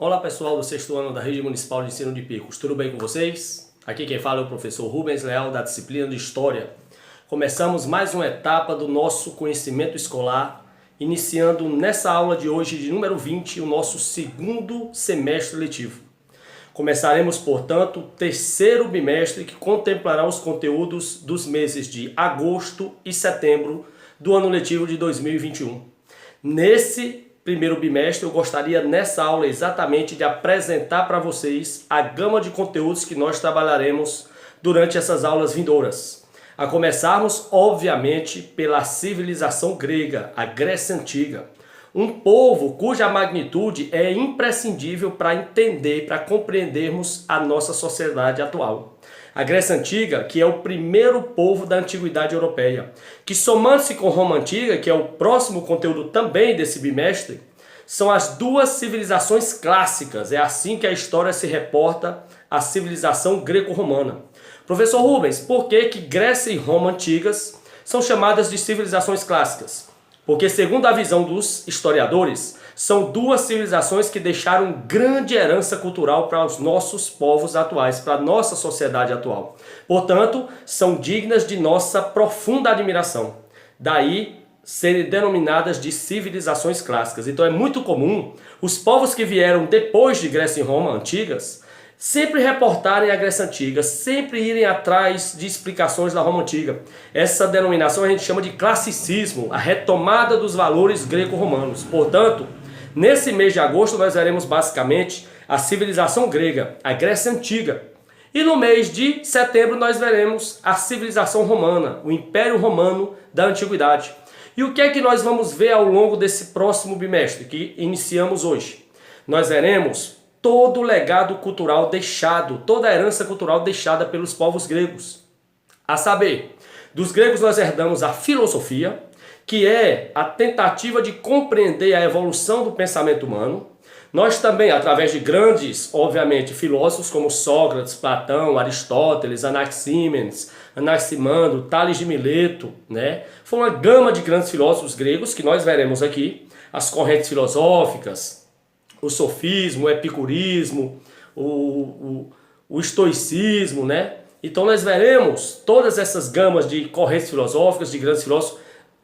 Olá pessoal do sexto ano da Rede Municipal de Ensino de Picos, tudo bem com vocês? Aqui quem fala é o professor Rubens Leal da disciplina de História. Começamos mais uma etapa do nosso conhecimento escolar, iniciando nessa aula de hoje, de número 20, o nosso segundo semestre letivo. Começaremos, portanto, o terceiro bimestre que contemplará os conteúdos dos meses de agosto e setembro do ano letivo de 2021. Nesse primeiro bimestre, eu gostaria nessa aula exatamente de apresentar para vocês a gama de conteúdos que nós trabalharemos durante essas aulas vindouras. A começarmos, obviamente, pela civilização grega, a Grécia Antiga. Um povo cuja magnitude é imprescindível para entender, para compreendermos a nossa sociedade atual. A Grécia Antiga, que é o primeiro povo da antiguidade europeia, que somando-se com Roma Antiga, que é o próximo conteúdo também desse bimestre, são as duas civilizações clássicas. É assim que a história se reporta à civilização greco-romana. Professor Rubens, por que Grécia e Roma Antigas são chamadas de civilizações clássicas? Porque, segundo a visão dos historiadores, são duas civilizações que deixaram grande herança cultural para os nossos povos atuais, para a nossa sociedade atual. Portanto, são dignas de nossa profunda admiração. Daí serem denominadas de civilizações clássicas. Então é muito comum os povos que vieram depois de Grécia e Roma antigas sempre reportarem a Grécia Antiga, sempre irem atrás de explicações da Roma Antiga. Essa denominação a gente chama de classicismo, a retomada dos valores greco-romanos. Portanto, nesse mês de agosto nós veremos basicamente a civilização grega, a Grécia Antiga. E no mês de setembro nós veremos a civilização romana, o Império Romano da Antiguidade. E o que é que nós vamos ver ao longo desse próximo bimestre que iniciamos hoje? Nós veremos todo o legado cultural deixado, toda a herança cultural deixada pelos povos gregos. A saber, dos gregos nós herdamos a filosofia, que é a tentativa de compreender a evolução do pensamento humano. Nós também, através de grandes, obviamente, filósofos como Sócrates, Platão, Aristóteles, Anaxímenes, Anaximandro, Tales de Mileto, né? Foi uma gama de grandes filósofos gregos que nós veremos aqui, as correntes filosóficas, o sofismo, o epicurismo, o estoicismo, né? Então nós veremos todas essas gamas de correntes filosóficas, de grandes filósofos.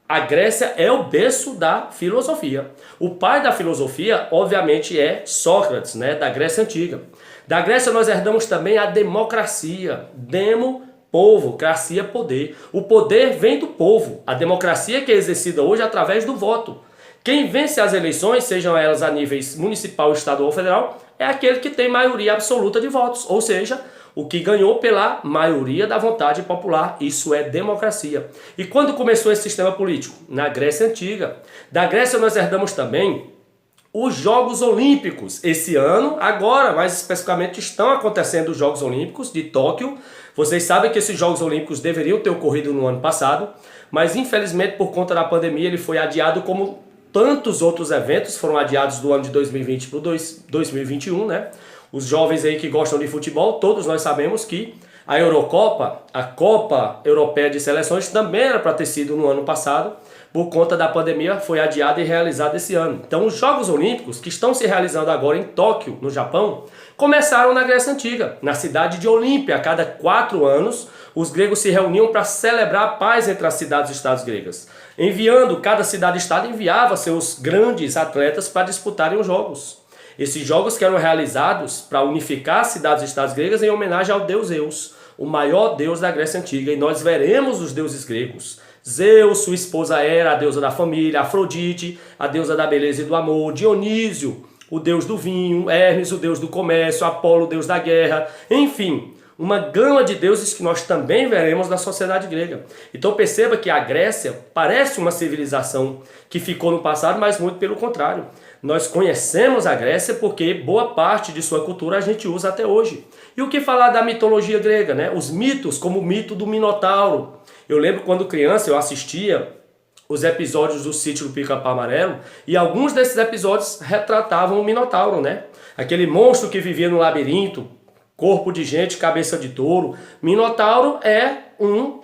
A Grécia é o berço da filosofia. O pai da filosofia, obviamente, é Sócrates, né? Da Grécia Antiga. Da Grécia nós herdamos também a democracia. Demo, povo, cracia, poder. O poder vem do povo. A democracia que é exercida hoje através do voto. Quem vence as eleições, sejam elas a níveis municipal, estadual ou federal, é aquele que tem maioria absoluta de votos, ou seja, o que ganhou pela maioria da vontade popular. Isso é democracia. E quando começou esse sistema político? Na Grécia Antiga. Da Grécia nós herdamos também os Jogos Olímpicos. Esse ano, agora, mais especificamente, estão acontecendo os Jogos Olímpicos de Tóquio. Vocês sabem que esses Jogos Olímpicos deveriam ter ocorrido no ano passado, mas infelizmente por conta da pandemia ele foi adiado, como tantos outros eventos foram adiados do ano de 2020 para o 2021, né? Os jovens aí que gostam de futebol, todos nós sabemos que a Eurocopa, a Copa Europeia de Seleções, também era para ter sido no ano passado, por conta da pandemia foi adiada e realizada esse ano. Então os Jogos Olímpicos, que estão se realizando agora em Tóquio, no Japão, começaram na Grécia Antiga, na cidade de Olímpia. A cada 4 anos, os gregos se reuniam para celebrar a paz entre as cidades-estados gregas. Cada cidade-estado enviava seus grandes atletas para disputarem os jogos. Esses jogos que eram realizados para unificar as cidades-estados gregas em homenagem ao deus Zeus, o maior deus da Grécia Antiga. E nós veremos os deuses gregos. Zeus, sua esposa Hera, a deusa da família, Afrodite, a deusa da beleza e do amor, Dionísio, o deus do vinho, Hermes, o deus do comércio, Apolo, o deus da guerra, enfim, uma gama de deuses que nós também veremos na sociedade grega. Então perceba que a Grécia parece uma civilização que ficou no passado, mas muito pelo contrário. Nós conhecemos a Grécia porque boa parte de sua cultura a gente usa até hoje. E o que falar da mitologia grega, né? Os mitos, como o mito do Minotauro. Eu lembro quando criança eu assistia os episódios do Sítio do Pica-Pau Amarelo e alguns desses episódios retratavam o Minotauro, né? Aquele monstro que vivia no labirinto, corpo de gente, cabeça de touro. Minotauro é um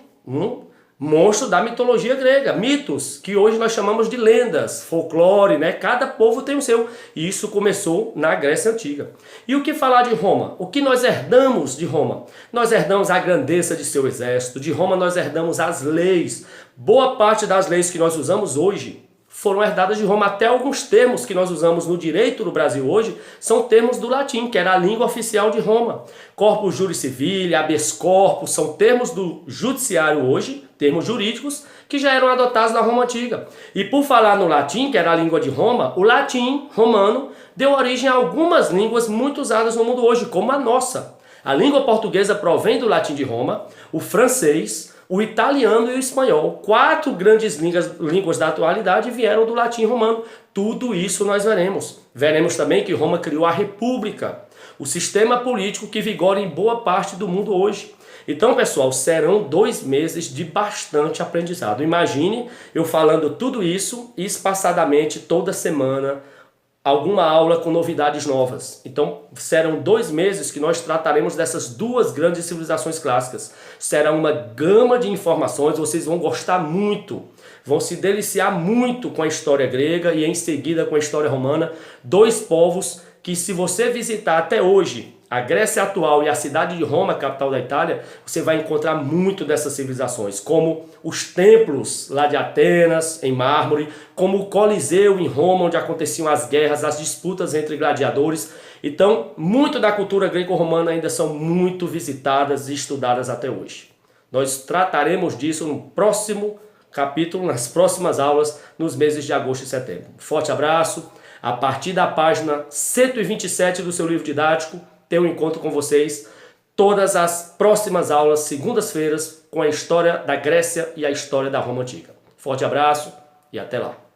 Monstro da mitologia grega, mitos, que hoje nós chamamos de lendas, folclore, né? Cada povo tem o seu. E isso começou na Grécia Antiga. E o que falar de Roma? O que nós herdamos de Roma? Nós herdamos a grandeza de seu exército, de Roma nós herdamos as leis. Boa parte das leis que nós usamos hoje foram herdadas de Roma. Até alguns termos que nós usamos no direito do Brasil hoje são termos do latim, que era a língua oficial de Roma. Corpus juris civile, habeas corpus, são termos do judiciário hoje, termos jurídicos, que já eram adotados na Roma Antiga. E por falar no latim, que era a língua de Roma, o latim romano deu origem a algumas línguas muito usadas no mundo hoje, como a nossa. A língua portuguesa provém do latim de Roma, o francês, o italiano e o espanhol. 4 grandes línguas da atualidade vieram do latim romano. Tudo isso nós veremos. Veremos também que Roma criou a república, o sistema político que vigora em boa parte do mundo hoje. Então, pessoal, serão 2 meses de bastante aprendizado. Imagine eu falando tudo isso espaçadamente toda semana, alguma aula com novidades novas. Então, serão 2 meses que nós trataremos dessas 2 grandes civilizações clássicas. Será uma gama de informações, vocês vão gostar muito, vão se deliciar muito com a história grega e em seguida com a história romana. 2 povos que, se você visitar até hoje a Grécia atual e a cidade de Roma, capital da Itália, você vai encontrar muito dessas civilizações, como os templos lá de Atenas, em mármore, como o Coliseu em Roma, onde aconteciam as guerras, as disputas entre gladiadores. Então, muito da cultura greco-romana ainda são muito visitadas e estudadas até hoje. Nós trataremos disso no próximo capítulo, nas próximas aulas, nos meses de agosto e setembro. Forte abraço. A partir da página 127 do seu livro didático, ter um encontro com vocês todas as próximas aulas, segundas-feiras, com a história da Grécia e a história da Roma Antiga. Forte abraço e até lá!